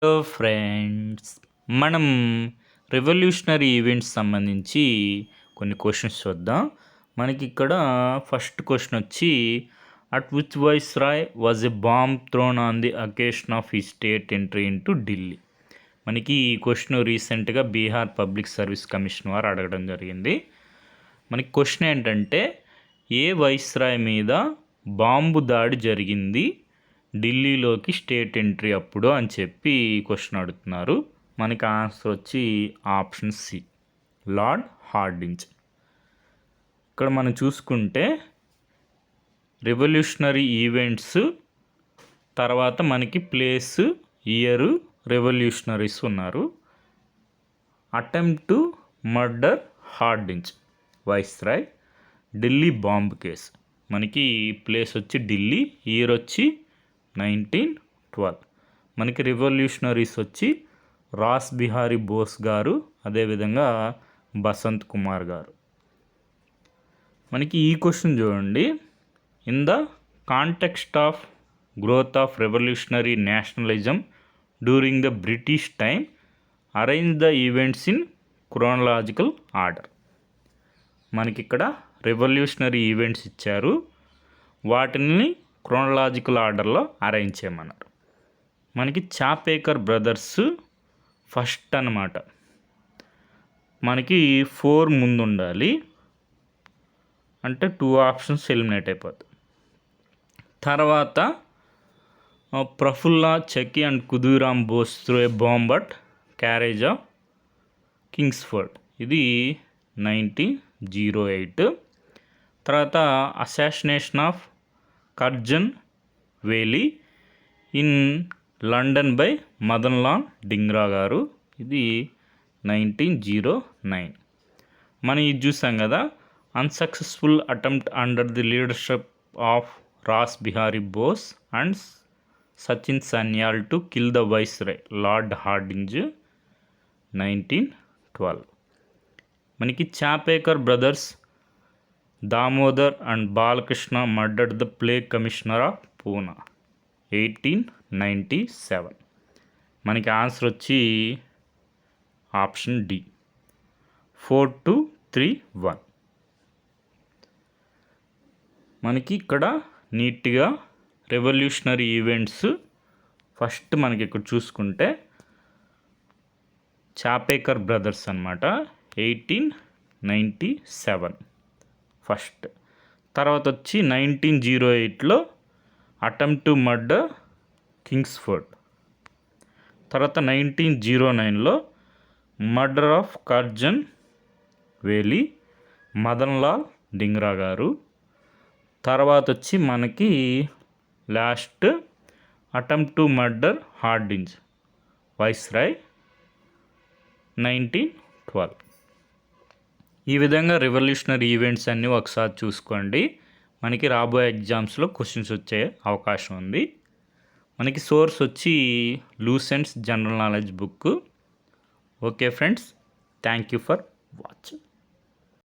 Hello friends, మనం revolutionary events సంబంధించి కొన్ని క్వశ్చన్స్ చూద్దాం. మనకి ఇక్కడ ఫస్ట్ క్వశ్చన్ వచ్చి, at which viceroy was a bomb thrown on the occasion of ఈ స్టేట్ ఎంట్రీ ఇంటూ ఢిల్లీ. మనకి ఈ క్వశ్చన్ రీసెంట్గా బీహార్ పబ్లిక్ సర్వీస్ కమిషన్ వారు అడగడం జరిగింది. మనకి క్వశ్చన్ ఏంటంటే, ఏ వైస్రాయ్ మీద బాంబు దాడి జరిగింది ఢిల్లీలోకి స్టేట్ ఎంట్రీ అప్పుడు అని చెప్పి క్వశ్చన్ అడుగుతున్నారు. మనకి ఆన్సర్ వచ్చి ఆప్షన్ సి, లార్డ్ హార్డింజ్. ఇక్కడ మనం చూసుకుంటే రెవల్యూషనరీ ఈవెంట్స్ తర్వాత మనకి ప్లేస్, ఇయర్, రెవల్యూషనరీస్ ఉన్నారు. Attempt to murder Hardinge viceroy, Delhi bomb case. మనకి ప్లేస్ వచ్చి ఢిల్లీ, ఇయర్ వచ్చి 1912. మనకి రెవల్యూషనరీస్ వచ్చి రాస్ బిహారీ బోస్ గారు, అదేవిధంగా బసంత్ కుమార్ గారు. మనకి ఈ క్వశ్చన్ చూడండి, in the context of growth of revolutionary nationalism during the British time arrange the events in chronological order. మనకి ఇక్కడ రెవల్యూషనరీ ఈవెంట్స్ ఇచ్చారు, వాటిని క్రోనలాజికల్ ఆర్డర్లో అరేంజ్ చేయమన్నారు. మనకి చాపేకర్ బ్రదర్స్ ఫస్ట్ అన్నమాట. మనకి 4 ముందు ఉండాలి, అంటే 2 ఆప్షన్స్ ఎలిమినేట్ అయిపోతాయి. తర్వాత Prafulla Chaki and Khudiram Bose through a bomb at carriage of Kingsford, ఇది 1908. తర్వాత assassination of Curzon Wyllie in London by Madan Lal Dhingra garu, ఇది 1909. మనం ఇది చూసాం కదా, unsuccessful attempt under the leadership of Rash Behari Bose and Sachin Sanyal to kill the viceroy Lord Hardinge, 1912. మనకి Chapekar brothers Damodar and Balkrishna murdered the plague commissioner of Poona, 1897. మనకి answer వచ్చి ఆప్షన్ డి, 4231. మనకి ఇక్కడ నీట్గా రెవల్యూషనరీ ఈవెంట్స్ ఫస్ట్ మనకి ఇక్కడ చూసుకుంటే చాపేకర్ బ్రదర్స్ అన్నమాట, 1897 ఫస్ట్. తర్వాత వచ్చి 1908లో అటెంప్ట్ టు మర్డర్ కింగ్స్ఫర్డ్. తర్వాత 1909లో murder of Curzon Wyllie, Madan Lal Dhingra garu. తర్వాత వచ్చి మనకి last attempt to murder Hardinge viceroy, 1912. ఈ విధంగా రెవల్యూషనరీ ఈవెంట్స్ అన్నీ ఒకసారి చూసుకోండి. మనకి రాబోయే ఎగ్జామ్స్లో క్వశ్చన్స్ వచ్చే అవకాశం ఉంది. మనకి సోర్స్ వచ్చి Lucent's general knowledge book. Okay friends, thank you for watching.